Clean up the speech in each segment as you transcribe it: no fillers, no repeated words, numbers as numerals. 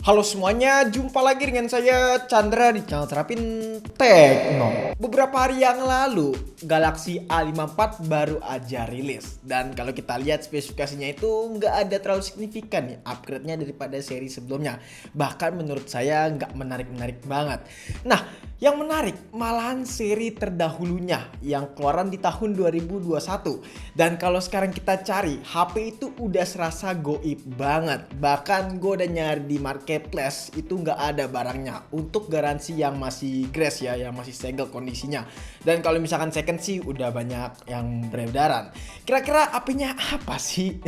Halo semuanya, jumpa lagi dengan saya Chandra di channel Terapin Tekno. Beberapa hari yang lalu, Galaxy A54 baru aja rilis. Dan kalau kita lihat spesifikasinya itu nggak ada terlalu signifikan nih upgrade-nya daripada seri sebelumnya. Bahkan menurut saya nggak menarik-menarik banget. Nah, yang menarik malahan seri terdahulunya yang keluaran di tahun 2021. Dan kalau sekarang kita cari, HP itu udah serasa goib banget. Bahkan gue udah nyari di marketplace itu nggak ada barangnya untuk garansi yang masih grace ya, yang masih segel kondisinya. Dan kalau misalkan second sih udah banyak yang beredaran. Kira-kira HP-nya apa sih?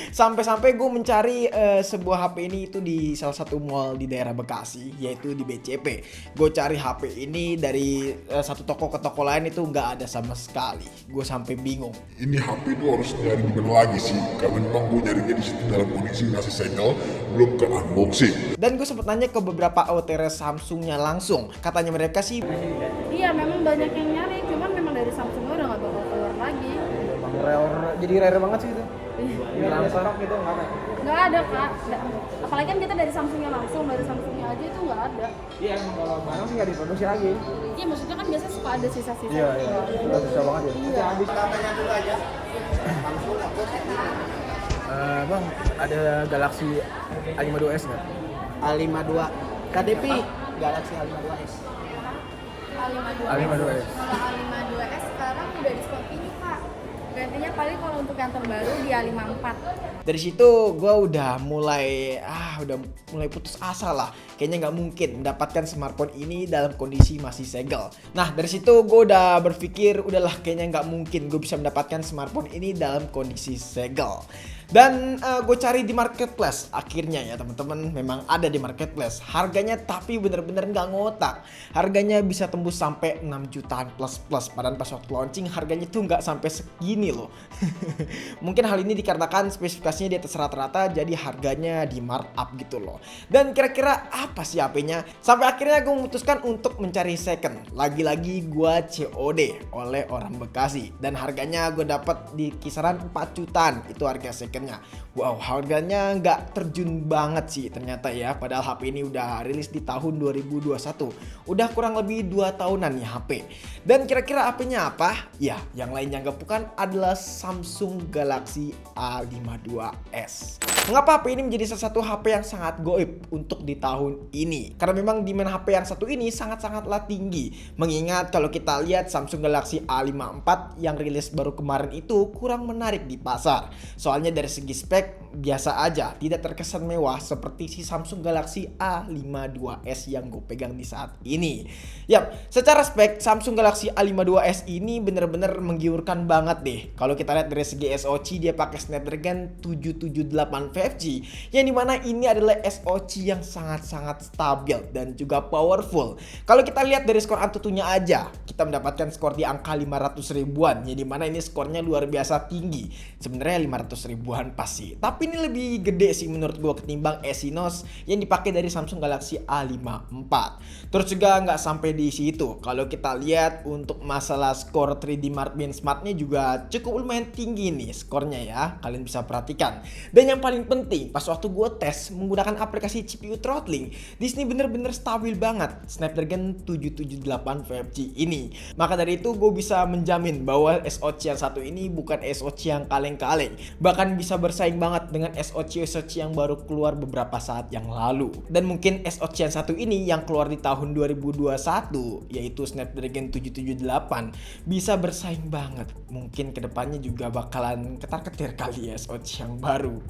Sampai-sampai gue mencari sebuah HP ini itu di salah satu mall di daerah Bekasi, yaitu di BCP. Gue cari HP ini dari satu toko ke toko lain itu nggak ada sama sekali. Gue sampai bingung. Ini HP itu harus nyari di mana lagi sih? Karena memang gue nyarinya di situ dalam kondisi masih segel, belum ke unboxing. Dan gue sempat nanya ke beberapa OTR Samsungnya langsung. Katanya mereka sih, iya memang banyak yang nyari, cuman memang dari Samsung udah nggak bakal keluar lagi. Emang jadi rare banget sih itu. Ini stok gitu nggak ada. Nggak ada kak. Apalagi kan kita dari Samsungnya langsung, dari Samsungnya aja itu nggak ada. Iya emang kalau barang sih nggak diproduksi lagi. Iya maksudnya kan biasa suka ada sisa-sisa. Iya udah susah banget ya. Iya. Bang ada Galaxy A52s nggak? A52 KDP Galaxy A52s. A52. A52s. Kalau A52s sekarang udah diskon ini kak. Gantinya paling kalau untuk yang terbaru di A54. dari situ gue udah mulai putus asa lah. Kayaknya nggak mungkin mendapatkan smartphone ini dalam kondisi masih segel. Nah dari situ gue udah berpikir udahlah kayaknya nggak mungkin gue bisa mendapatkan smartphone ini dalam kondisi segel. Dan gue cari di marketplace. Akhirnya ya teman-teman memang ada di marketplace. Harganya tapi bener-bener nggak ngotak. Harganya bisa tembus sampai 6 jutaan plus. Padahal pas waktu launching harganya tuh nggak sampai segini loh. Mungkin hal ini dikarenakan spesifikasinya di atas rata-rata, jadi harganya di markup gitu loh. Dan kira-kira apa sih HP-nya? Sampai akhirnya gue memutuskan untuk mencari second. Lagi-lagi gue COD oleh orang Bekasi. Dan harganya gue dapat di kisaran 4 jutaan. Itu harga secondnya. Wow, harganya nggak terjun banget sih ternyata ya. Padahal HP ini udah rilis di tahun 2021. Udah kurang lebih 2 tahunan nih HP. Dan kira-kira HP-nya apa? Ya, yang lain yang gak bukan adalah Samsung Galaxy A52s. Mengapa HP ini menjadi salah satu HP yang sangat goib untuk di tahun ini? Karena memang demand HP yang satu ini sangat-sangatlah tinggi. Mengingat kalau kita lihat Samsung Galaxy A54 yang rilis baru kemarin itu kurang menarik di pasar. Soalnya dari segi spek biasa aja, tidak terkesan mewah seperti si Samsung Galaxy A52s yang gue pegang di saat ini. Yap, secara spek Samsung Galaxy A52s ini bener-bener menggiurkan banget deh. Kalau kita lihat dari segi SoC dia pakai Snapdragon 778 5G, yang dimana ini adalah SoC yang sangat-sangat stabil dan juga powerful. Kalau kita lihat dari skor Antutunya aja, kita mendapatkan skor di angka 500 ribuan, yang dimana ini skornya luar biasa tinggi. Sebenarnya 500 ribuan pasti, tapi ini lebih gede sih menurut gue ketimbang Exynos yang dipakai dari Samsung Galaxy A54. Terus juga nggak sampai di situ, kalau kita lihat untuk masalah skor 3D Mark benchmarknya juga cukup lumayan tinggi nih skornya ya, kalian bisa perhatikan. Dan yang paling penting pas waktu gue tes menggunakan aplikasi CPU throttling, di sini bener-bener stabil banget Snapdragon 778 5G ini. Maka dari itu gue bisa menjamin bahwa SoC yang satu ini bukan SoC yang kaleng-kaleng, bahkan bisa bersaing banget dengan SoC yang baru keluar beberapa saat yang lalu. Dan mungkin SoC yang satu ini yang keluar di tahun 2021 yaitu Snapdragon 778 bisa bersaing banget. Mungkin kedepannya juga bakalan ketar-ketir kali ya SoC yang baru.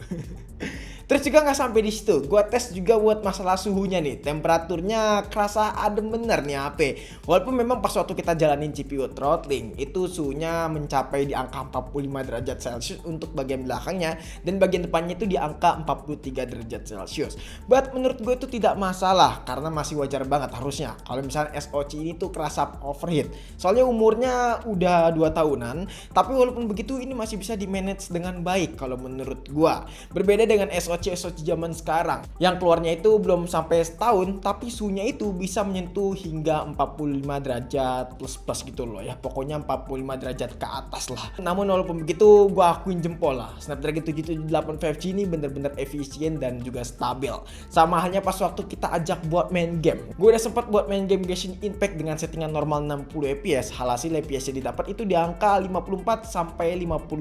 Terus juga nggak sampai di situ, gue tes juga buat masalah suhunya nih, temperaturnya kerasa adem bener nih HP. Walaupun memang pas waktu kita jalanin CPU throttling itu suhunya mencapai di angka 45 derajat Celcius untuk bagian belakangnya, dan bagian depannya itu di angka 43 derajat Celcius. But menurut gue itu tidak masalah karena masih wajar banget harusnya kalau misalnya SoC ini tuh kerasa overheat. Soalnya umurnya udah 2 tahunan, tapi walaupun begitu ini masih bisa di manage dengan baik kalau menurut gue. Berbeda dengan SoC SoC zaman sekarang yang keluarnya itu belum sampai setahun, tapi suhunya itu bisa menyentuh hingga 45 derajat plus gitu loh ya. Pokoknya 45 derajat ke atas lah. Namun walaupun begitu, gua akuin jempol lah. Snapdragon 778 5G ini bener-bener efisien dan juga stabil. Sama halnya pas waktu kita ajak buat main game. Gue udah sempat buat main game Genshin Impact dengan settingan normal 60 fps. Hasil FPS yang didapat itu di angka 54 sampai 55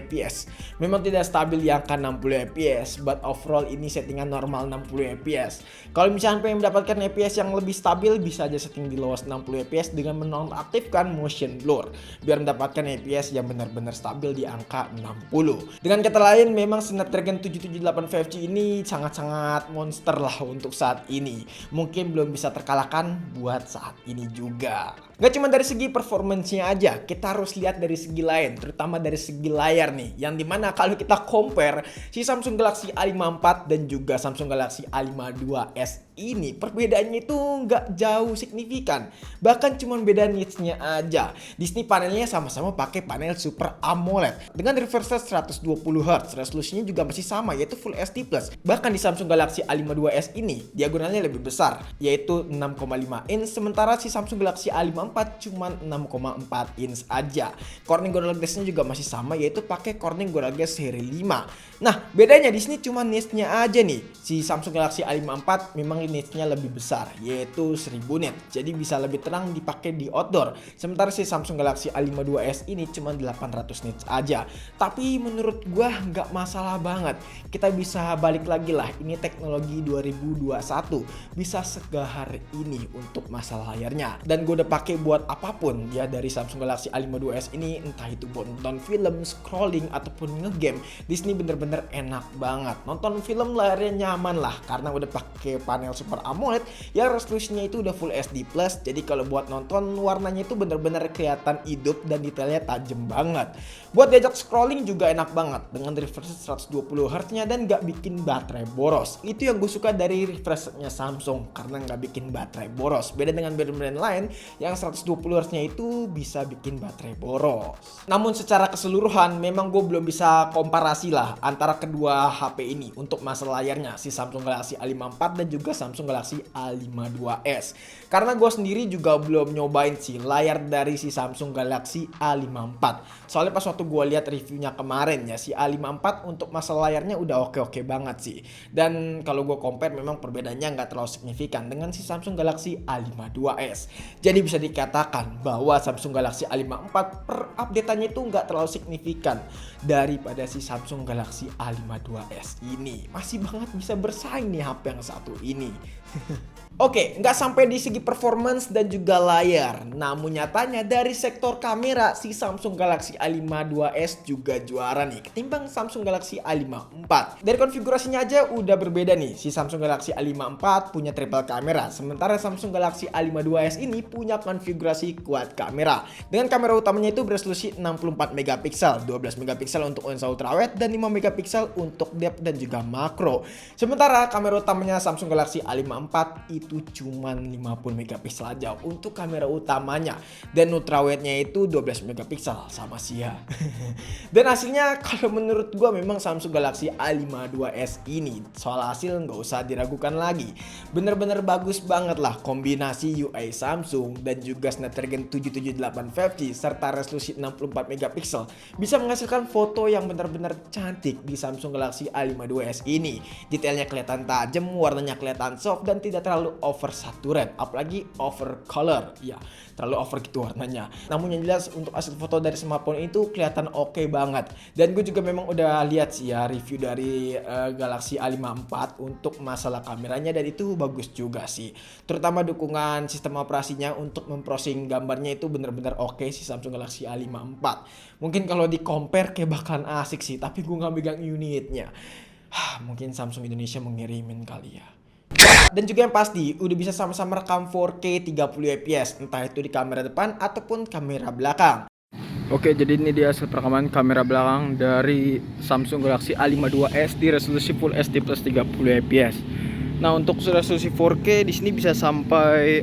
fps. Memang tidak stabil di angka 60 fps, but overall ini settingan normal 60 fps. Kalau misalnya pengen mendapatkan FPS yang lebih stabil, bisa aja setting di lowest 60 fps dengan menonaktifkan motion blur biar mendapatkan FPS yang benar-benar stabil di angka 60. Dengan kata lain, memang Snapdragon 778 5G ini sangat-sangat monster lah untuk saat ini. Mungkin belum bisa terkalahkan buat saat ini juga. Gak cuma dari segi performance-nya aja, kita harus lihat dari segi lain, terutama dari segi layar nih. Yang dimana kalau kita compare si Samsung Galaxy A54 dan juga Samsung Galaxy A52s ini, perbedaannya itu nggak jauh signifikan. Bahkan cuma beda nits-nya aja. Di sini panelnya sama-sama pakai panel Super AMOLED dengan refresh rate 120Hz. Resolusinya juga masih sama, yaitu Full HD+. Bahkan di Samsung Galaxy A52s ini diagonalnya lebih besar, yaitu 6,5 inch, sementara si Samsung Galaxy A54 cuma 6,4 inch aja. Corning Gorilla Glass-nya juga masih sama, yaitu pakai Corning Gorilla Glass seri 5. Nah, bedanya di sini cuma nits-nya aja nih. Si Samsung Galaxy A54 memang nits-nya lebih besar, yaitu 1000 nit. Jadi bisa lebih tenang dipakai di outdoor. Sementara si Samsung Galaxy A52s ini cuma 800 nits aja. Tapi menurut gua nggak masalah banget. Kita bisa balik lagi lah, ini teknologi 2021. Bisa segahar ini untuk masalah layarnya. Dan gua udah pakai buat apapun ya dari Samsung Galaxy A52s ini, entah itu buat nonton film, scrolling, ataupun ngegame. Di sini bener-bener enak banget. Nonton film layarnya nyaman lah karena udah pakai panel Super AMOLED yang resolusinya itu udah Full HD+. Jadi kalau buat nonton warnanya itu bener-bener kelihatan hidup dan detailnya tajam banget. Buat diajak scrolling juga enak banget dengan refresh 120Hz-nya dan gak bikin baterai boros. Itu yang gue suka dari refresh-nya Samsung karena gak bikin baterai boros. Beda dengan brand-brand lain yang 120Hz-nya itu bisa bikin baterai boros. Namun secara keseluruhan memang gue belum bisa komparasi lah antara kedua HP ini untuk masalah layarnya, si Samsung Galaxy A54 dan juga Samsung Galaxy A52s. Karena gue sendiri juga belum nyobain sih layar dari si Samsung Galaxy A54. Soalnya pas waktu gue lihat reviewnya kemarin ya, si A54 untuk masalah layarnya udah oke banget sih. Dan kalau gue compare memang perbedaannya nggak terlalu signifikan dengan si Samsung Galaxy A52s. Jadi bisa dikatakan bahwa Samsung Galaxy A54 per update-annya itu nggak terlalu signifikan daripada si Samsung Galaxy A52s ini. Masih banget bisa bersaing nih HP yang satu ini. Oke, nggak sampai di segi performance dan juga layar. Namun nyatanya dari sektor kamera, si Samsung Galaxy A52s juga juara nih ketimbang Samsung Galaxy A54. Dari konfigurasinya aja udah berbeda nih. Si Samsung Galaxy A54 punya triple kamera, sementara Samsung Galaxy A52s ini punya konfigurasi quad kamera. Dengan kamera utamanya itu beresolusi 64 megapiksel, 12 megapiksel untuk lensa ultrawide dan 5 megapiksel untuk depth dan juga makro. Sementara kamera utamanya Samsung Galaxy A54 itu cuman 50 megapiksel aja untuk kamera utamanya, dan ultrawide-nya itu 12 megapiksel sama sih ya. Dan hasilnya kalau menurut gua memang Samsung Galaxy A52s ini soal hasil nggak usah diragukan lagi. Bener-bener bagus banget lah kombinasi UI Samsung dan juga Snapdragon 778 5G serta resolusi 64 megapiksel bisa menghasilkan foto yang benar-benar cantik di Samsung Galaxy A52s ini. Detailnya kelihatan tajam, warnanya kelihatan soft dan tidak terlalu oversaturan, apalagi over color ya, terlalu over gitu warnanya. Namun yang jelas untuk hasil foto dari smartphone itu kelihatan oke banget. Dan gue juga memang udah lihat sih ya review dari Galaxy A54 untuk masalah kameranya, dan itu bagus juga sih. Terutama dukungan sistem operasinya untuk memprosesing gambarnya itu bener-bener oke sih Samsung Galaxy A54. Mungkin kalau di compare kayak bakalan asik sih, tapi gue nggak megang unitnya. Mungkin Samsung Indonesia mengirimin kali ya. Dan juga yang pasti udah bisa sama-sama rekam 4K 30 fps, entah itu di kamera depan ataupun kamera belakang. Oke, jadi ini dia hasil perekaman kamera belakang dari Samsung Galaxy A52s di resolusi Full HD plus 30 fps. Nah, untuk resolusi 4K di sini bisa sampai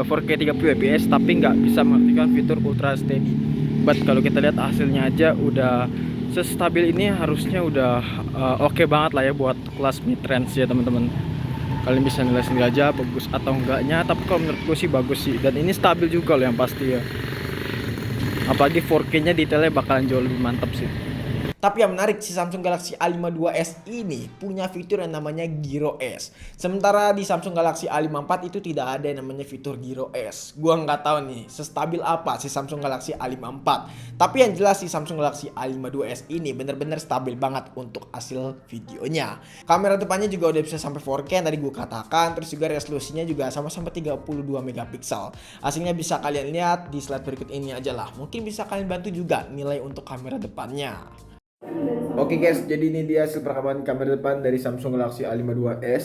4K 30 fps, tapi nggak bisa mengaktifkan fitur Ultra Steady. But kalau kita lihat hasilnya aja udah sestabil ini harusnya udah oke banget lah ya buat kelas mid range ya teman-teman. Kalian bisa nilai sendiri aja bagus atau enggaknya, tapi kalau menurut gue sih bagus sih, dan ini stabil juga loh yang pasti ya. Apalagi 4K nya detailnya bakalan jauh lebih mantap sih. Tapi yang menarik, si Samsung Galaxy A52s ini punya fitur yang namanya Gyro S. Sementara di Samsung Galaxy A54 itu tidak ada yang namanya fitur Gyro S. Gua nggak tahu nih sestabil apa si Samsung Galaxy A54. Tapi yang jelas si Samsung Galaxy A52s ini bener-bener stabil banget untuk hasil videonya. Kamera depannya juga udah bisa sampai 4K yang tadi gue katakan. Terus juga resolusinya juga sama-sama 32 megapiksel. Hasilnya bisa kalian lihat di slide berikut ini aja lah. Mungkin bisa kalian bantu juga nilai untuk kamera depannya. Oke guys, jadi ini dia hasil perekaman kamera depan dari Samsung Galaxy A52s.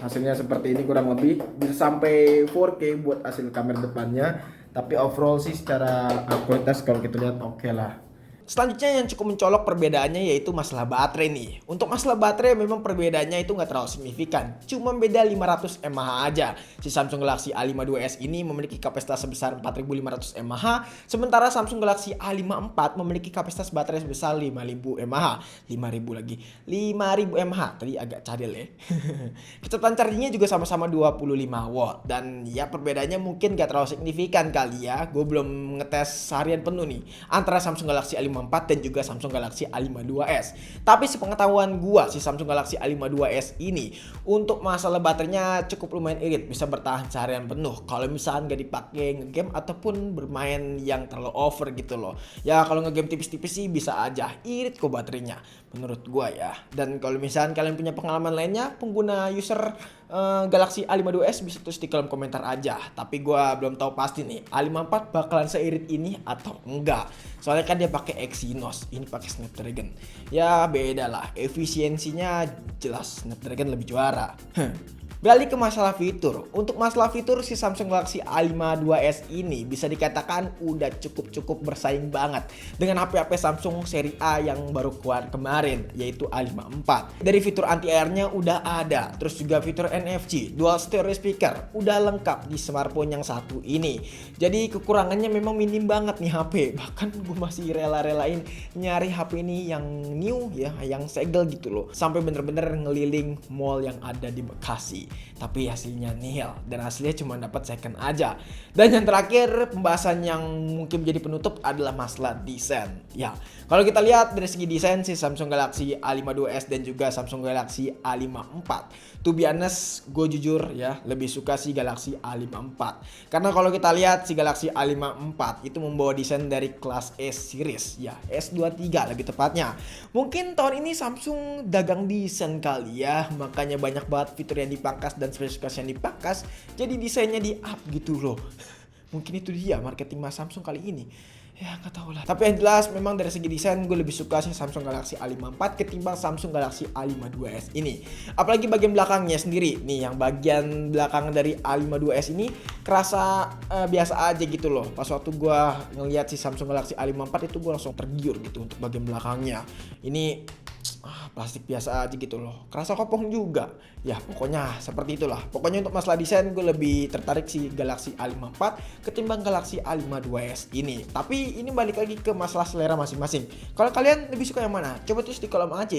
Hasilnya seperti ini kurang lebih, bisa sampai 4K buat hasil kamera depannya. Tapi overall sih secara kualitas kalau kita lihat oke lah. Selanjutnya yang cukup mencolok perbedaannya yaitu masalah baterai nih. Untuk masalah baterai memang perbedaannya itu nggak terlalu signifikan. Cuma beda 500 mAh aja. Si Samsung Galaxy A52s ini memiliki kapasitas sebesar 4500 mAh. Sementara Samsung Galaxy A54 memiliki kapasitas baterai sebesar 5000 mAh. 5000 lagi. 5000 mAh. Tadi agak cadel ya. Kecepatan chargingnya juga sama-sama 25 watt. Dan ya perbedaannya mungkin nggak terlalu signifikan kali ya. Gue belum ngetes seharian penuh nih antara Samsung Galaxy A54 dan juga Samsung Galaxy A52s. Tapi sepengetahuan gua si Samsung Galaxy A52s ini untuk masalah baterainya cukup lumayan irit, bisa bertahan seharian penuh kalau misalnya nggak dipakai ngegame ataupun bermain yang terlalu over gitu loh. Ya kalau ngegame tipis-tipis sih bisa aja irit kok baterainya menurut gua ya. Dan kalau misalnya kalian punya pengalaman lainnya pengguna user Galaxy A52s bisa tulis di kolom komentar aja. Tapi gua belum tahu pasti nih A54 bakalan seirit ini atau enggak. Soalnya kan dia pakai Exynos, ini pakai Snapdragon. Ya beda lah, efisiensinya jelas Snapdragon lebih juara. Beralih ke masalah fitur. Untuk masalah fitur si Samsung Galaxy A52s ini bisa dikatakan udah cukup bersaing banget dengan HP-HP Samsung seri A yang baru keluar kemarin, yaitu A54. Dari fitur anti-airnya udah ada, terus juga fitur NFC, dual stereo speaker, udah lengkap di smartphone yang satu ini. Jadi kekurangannya memang minim banget nih HP. Bahkan gue masih rela-relain nyari HP ini yang new ya, yang segel gitu loh. Sampai bener-bener ngeliling mall yang ada di Bekasi. Tapi hasilnya nihil dan hasilnya cuma dapat second aja. Dan yang terakhir pembahasan yang mungkin menjadi penutup adalah masalah desain. Ya, kalau kita lihat dari segi desain si Samsung Galaxy A52s dan juga Samsung Galaxy A54, to be honest, gue jujur ya lebih suka si Galaxy A54. Karena kalau kita lihat si Galaxy A54 itu membawa desain dari kelas S series ya, S23 lebih tepatnya. Mungkin tahun ini Samsung dagang desain kali ya, makanya banyak banget fitur yang dipangkas dan spesifikasi yang dipangkas, jadi desainnya di up gitu loh. Mungkin itu dia marketing mas Samsung kali ini. Ya nggak tahu lah. Tapi yang jelas memang dari segi desain gue lebih suka sih Samsung Galaxy A54 ketimbang Samsung Galaxy A52s ini. Apalagi bagian belakangnya sendiri. Nih yang bagian belakang dari A52s ini kerasa biasa aja gitu loh. Pas waktu gue ngeliat si Samsung Galaxy A54 itu gue langsung tergiur gitu untuk bagian belakangnya. Ini plastik biasa aja gitu loh, kerasa kopong juga ya, pokoknya seperti itulah. Pokoknya untuk masalah desain gue lebih tertarik si Galaxy A54 ketimbang Galaxy A52s ini. Tapi ini balik lagi ke masalah selera masing-masing. Kalau kalian lebih suka yang mana? Coba tulis di kolom aja.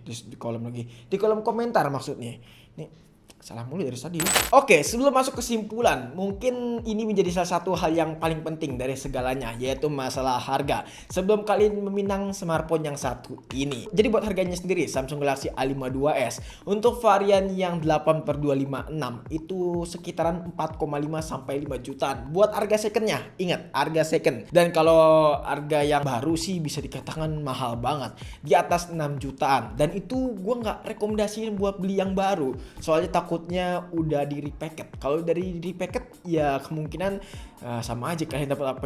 Tulis di kolom lagi, di kolom komentar maksudnya. Nih salah mulu dari tadi. Oke, sebelum masuk kesimpulan, mungkin ini menjadi salah satu hal yang paling penting dari segalanya, yaitu masalah harga. Sebelum kalian meminang smartphone yang satu ini. Jadi buat harganya sendiri, Samsung Galaxy A52s untuk varian yang 8/256 itu sekitaran 4,5 sampai 5 jutaan. Buat harga secondnya, ingat harga second. Dan kalau harga yang baru sih bisa dikatakan mahal banget, di atas 6 jutaan. Dan itu gue nggak rekomendasiin buat beli yang baru, soalnya takutnya udah di repacket. Kalau dari repacket ya kemungkinan sama aja kalian dapat HP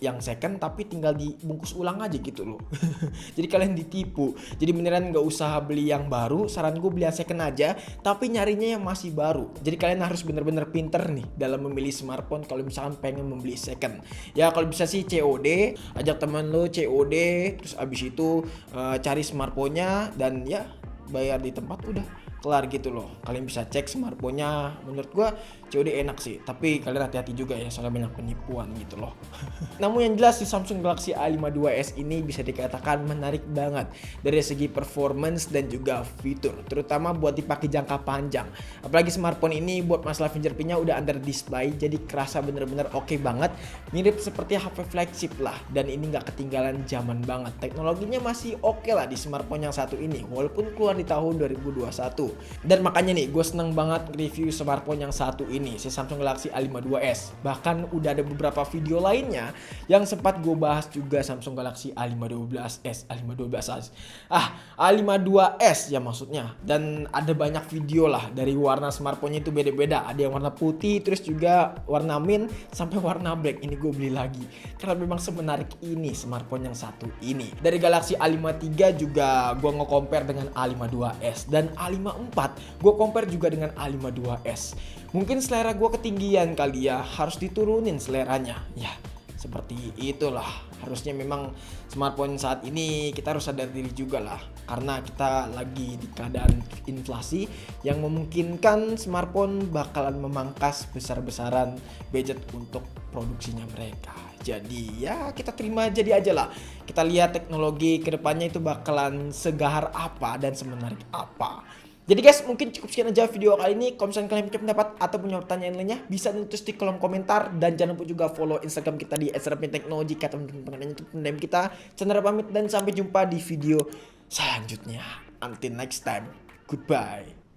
yang second tapi tinggal dibungkus ulang aja gitu loh. Jadi kalian ditipu. Jadi beneran nggak usah beli yang baru, saran gue beli yang second aja tapi nyarinya yang masih baru. Jadi kalian harus bener-bener pinter nih dalam memilih smartphone kalau misalkan pengen membeli second. Ya kalau bisa sih COD, ajak teman lo COD, terus abis itu cari smartphone-nya dan ya bayar di tempat udah. kelar gitu loh. Kalian bisa cek smartphone-nya, menurut gua COD enak sih, tapi kalian hati-hati juga ya soalnya banyak penipuan gitu loh. Namun yang jelas di Samsung Galaxy A52s ini bisa dikatakan menarik banget dari segi performance dan juga fitur, terutama buat dipakai jangka panjang. Apalagi smartphone ini buat masalah fingerprint-nya udah under display, jadi kerasa bener-bener oke banget, mirip seperti HP flagship lah, dan ini nggak ketinggalan zaman banget. Teknologinya masih oke lah di smartphone yang satu ini, walaupun keluar di tahun 2021. Dan makanya nih gue seneng banget review smartphone yang satu ini, si Samsung Galaxy A52s. Bahkan udah ada beberapa video lainnya yang sempat gue bahas juga Samsung Galaxy A52s, A52s ya maksudnya. Dan ada banyak video lah, dari warna smartphone-nya itu beda-beda, ada yang warna putih, terus juga warna mint, sampai warna black. Ini gue beli lagi karena memang semenarik ini smartphone yang satu ini. Dari Galaxy A53 juga gue nge-compare dengan A52s, dan A54 gue compare juga dengan A52s. Mungkin selera gue ketinggian kali ya, harus diturunin seleranya ya. Seperti itulah, harusnya memang smartphone saat ini kita harus sadar diri juga lah, karena kita lagi di keadaan inflasi yang memungkinkan smartphone bakalan memangkas besar-besaran budget untuk produksinya mereka. Jadi ya kita terima jadi aja lah, kita lihat teknologi kedepannya itu bakalan segahar apa dan semenarik apa. Jadi guys, mungkin cukup sekian aja video kali ini. Kalau misalnya kalian punya pendapat atau punya pertanyaan lainnya, bisa tulis di kolom komentar. Dan jangan lupa juga follow Instagram kita di @serapinteknologi. Kata teman-teman itu pendem kita. Chandra pamit dan sampai jumpa di video selanjutnya. Until next time, goodbye.